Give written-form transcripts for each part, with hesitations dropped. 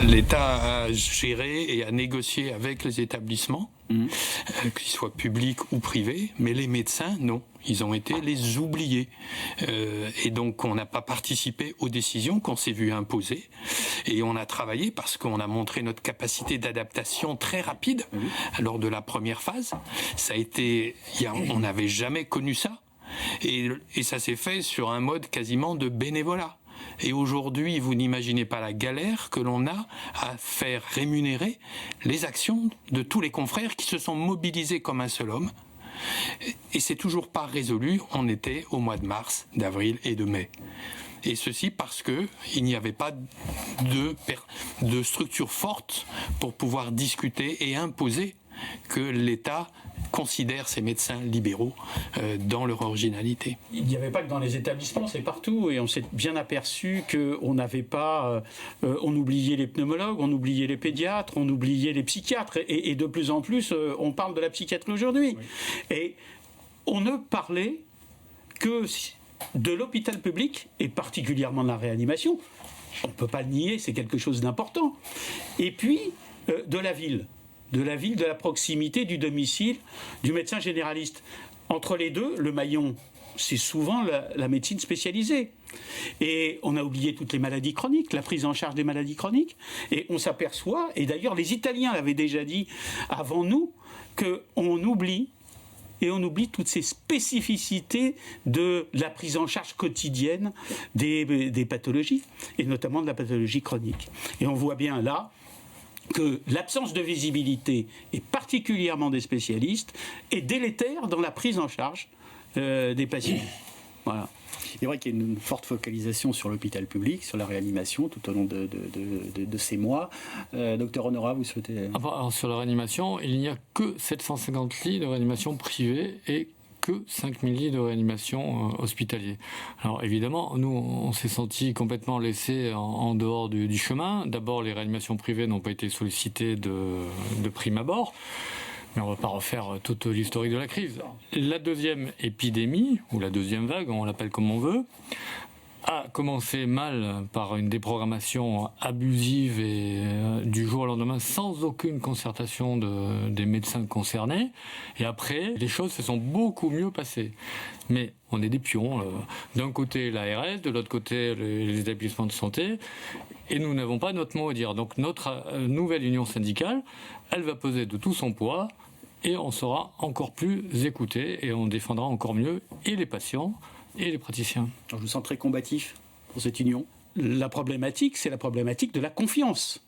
L'État a géré et a négocié avec les établissements, qu'ils soient publics ou privés, mais les médecins, non. Ils ont été les oubliés. Et donc, on n'a pas participé aux décisions qu'on s'est vu imposer. Et on a travaillé parce qu'on a montré notre capacité d'adaptation très rapide lors de la première phase. Ça a été, on n'avait jamais connu ça. Et ça s'est fait sur un mode quasiment de bénévolat. Et aujourd'hui, vous n'imaginez pas la galère que l'on a à faire rémunérer les actions de tous les confrères qui se sont mobilisés comme un seul homme. Et c'est toujours pas résolu. On était au mois de mars, d'avril et de mai. Et ceci parce que il n'y avait pas de structure forte pour pouvoir discuter et imposer que l'État considère ces médecins libéraux dans leur originalité. Il n'y avait pas que dans les établissements, c'est partout, et on s'est bien aperçu qu'on n'avait pas... on oubliait les pneumologues, on oubliait les pédiatres, on oubliait les psychiatres, et de plus en plus, on parle de la psychiatrie aujourd'hui. Oui. Et on ne parlait que de l'hôpital public, et particulièrement de la réanimation. On ne peut pas le nier, c'est quelque chose d'important. Et puis, de la ville, de la proximité, du domicile, du médecin généraliste. Entre les deux, le maillon, c'est souvent la médecine spécialisée. Et on a oublié toutes les maladies chroniques, la prise en charge des maladies chroniques. Et on s'aperçoit, et d'ailleurs les Italiens l'avaient déjà dit avant nous, qu'on oublie, et on oublie toutes ces spécificités de la prise en charge quotidienne des pathologies, et notamment de la pathologie chronique. Et on voit bien là que l'absence de visibilité, et particulièrement des spécialistes, est délétère dans la prise en charge des patients. Voilà. Il est vrai qu'il y a une forte focalisation sur l'hôpital public, sur la réanimation tout au long de ces mois. Docteur Honora, vous souhaitez... Alors, sur la réanimation, il n'y a que 750 lits de réanimation privés et que 5000 lits de réanimation hospitaliers. Alors évidemment, nous, on s'est sentis complètement laissés en dehors du chemin. D'abord, les réanimations privées n'ont pas été sollicitées de prime abord. Mais on ne va pas refaire toute l'historique de la crise. La deuxième épidémie, ou la deuxième vague, on l'appelle comme on veut, a commencé mal par une déprogrammation abusive et du jour au lendemain sans aucune concertation des médecins concernés. Et après, les choses se sont beaucoup mieux passées. Mais on est des pions. D'un côté l'ARS, de l'autre côté les établissements de santé, et nous n'avons pas notre mot à dire. Donc notre nouvelle union syndicale, elle va peser de tout son poids et on sera encore plus écouté et on défendra encore mieux et les patients et les praticiens. Alors, je vous sens très combatif pour cette union. La problématique, c'est la problématique de la confiance.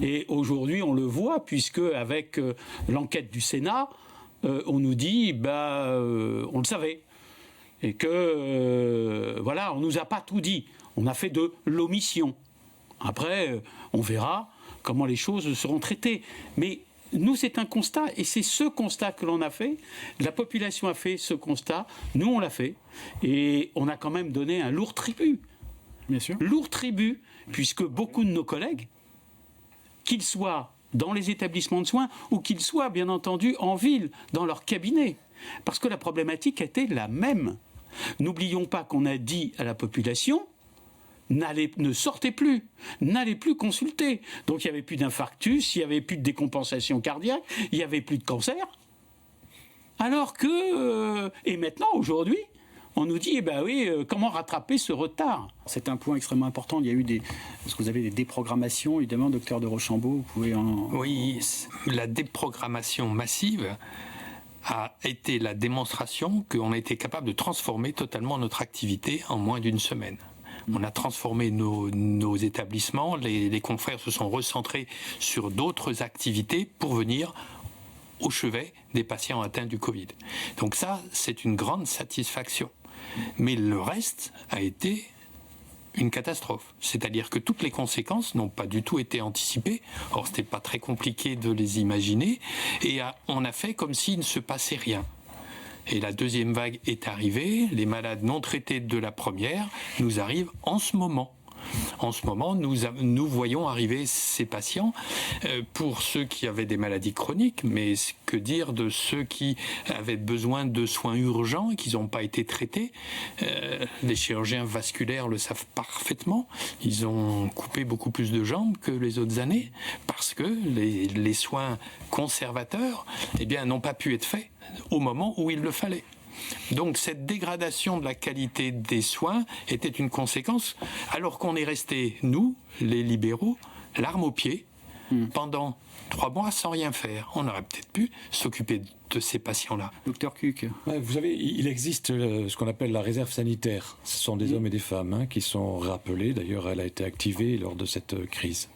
Et aujourd'hui, on le voit, puisque avec l'enquête du Sénat, on nous dit, on le savait. Et que, voilà, on ne nous a pas tout dit. On a fait de l'omission. Après, on verra comment les choses seront traitées. Mais nous, c'est un constat, et c'est ce constat que l'on a fait. La population a fait ce constat, nous, on l'a fait, et on a quand même donné un lourd tribut. Bien sûr. Lourd tribut, puisque beaucoup de nos collègues, qu'ils soient dans les établissements de soins, ou qu'ils soient, bien entendu, en ville, dans leur cabinet, parce que la problématique était la même. N'oublions pas qu'on a dit à la population... ne sortez plus, n'allez plus consulter. Donc il n'y avait plus d'infarctus, il n'y avait plus de décompensation cardiaque, il n'y avait plus de cancer. Alors que, et maintenant, aujourd'hui, on nous dit, comment rattraper ce retard ? C'est un point extrêmement important. Il y a eu parce que vous avez des déprogrammations, évidemment, docteur de Rochambeau, vous pouvez en... Oui, la déprogrammation massive a été la démonstration qu'on a été capable de transformer totalement notre activité en moins d'une semaine. On a transformé nos établissements, les confrères se sont recentrés sur d'autres activités pour venir au chevet des patients atteints du Covid. Donc ça, c'est une grande satisfaction. Mais le reste a été une catastrophe. C'est-à-dire que toutes les conséquences n'ont pas du tout été anticipées. Or, c'était pas très compliqué de les imaginer. Et on a fait comme s'il ne se passait rien. Et la deuxième vague est arrivée, les malades non traités de la première nous arrivent en ce moment. En ce moment, nous voyons arriver ces patients pour ceux qui avaient des maladies chroniques, mais que dire de ceux qui avaient besoin de soins urgents et qui n'ont pas été traités. Les chirurgiens vasculaires le savent parfaitement. Ils ont coupé beaucoup plus de jambes que les autres années parce que les soins conservateurs n'ont pas pu être faits au moment où il le fallait. Donc cette dégradation de la qualité des soins était une conséquence, alors qu'on est resté, nous, les libéraux, l'arme au pied, pendant 3 mois sans rien faire. On aurait peut-être pu s'occuper de ces patients-là. Docteur Cuc. Ouais, vous savez, il existe ce qu'on appelle la réserve sanitaire. Ce sont des hommes et des femmes qui sont rappelés. D'ailleurs, elle a été activée lors de cette crise.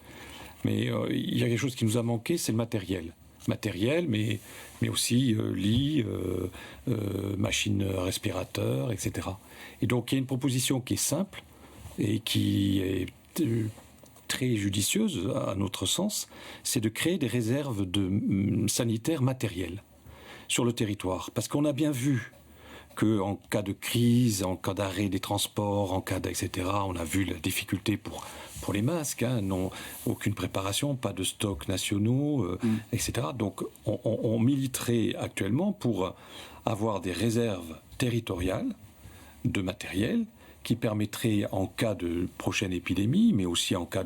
Mais il y a quelque chose qui nous a manqué, c'est le matériel. Matériel, mais aussi lits, machines respirateurs, etc. Et donc, il y a une proposition qui est simple et qui est très judicieuse, à notre sens, c'est de créer des réserves sanitaires matérielles sur le territoire. Parce qu'on a bien vu qu'en cas de crise, en cas d'arrêt des transports, en cas etc., on a vu la difficulté pour les masques, non, aucune préparation, pas de stocks nationaux, etc. Donc on militerait actuellement pour avoir des réserves territoriales de matériel qui permettrait, en cas de prochaine épidémie, mais aussi en cas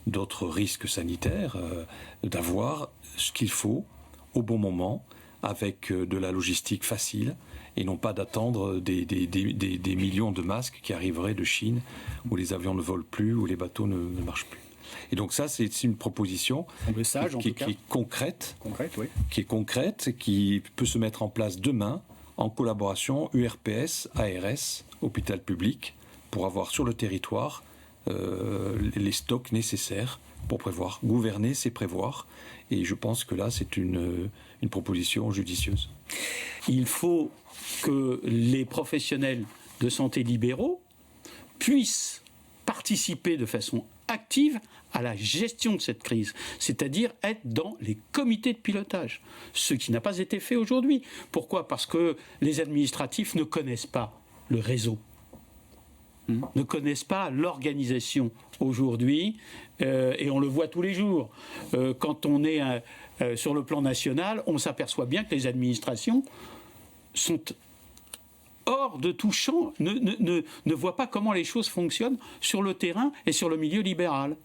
d'autres risques sanitaires, d'avoir ce qu'il faut au bon moment, avec de la logistique facile, et non pas d'attendre des millions de masques qui arriveraient de Chine, où les avions ne volent plus, où les bateaux ne marchent plus. Et donc ça, c'est une proposition qui est concrète, qui peut se mettre en place demain, en collaboration URPS, ARS, hôpital public, pour avoir sur le territoire les stocks nécessaires pour prévoir. Gouverner, c'est prévoir. Et je pense que là, c'est une proposition judicieuse. Il faut que les professionnels de santé libéraux puissent participer de façon active à la gestion de cette crise, c'est-à-dire être dans les comités de pilotage, ce qui n'a pas été fait aujourd'hui. Pourquoi ? Parce que les administratifs ne connaissent pas le réseau, ne connaissent pas l'organisation aujourd'hui, et on le voit tous les jours. Quand on est sur le plan national, on s'aperçoit bien que les administrations sont hors de tout champ, ne voient pas comment les choses fonctionnent sur le terrain et sur le milieu libéral.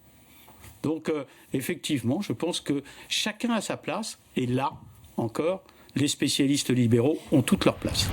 Donc, effectivement, je pense que chacun a sa place, et là, encore, les spécialistes libéraux ont toute leur place.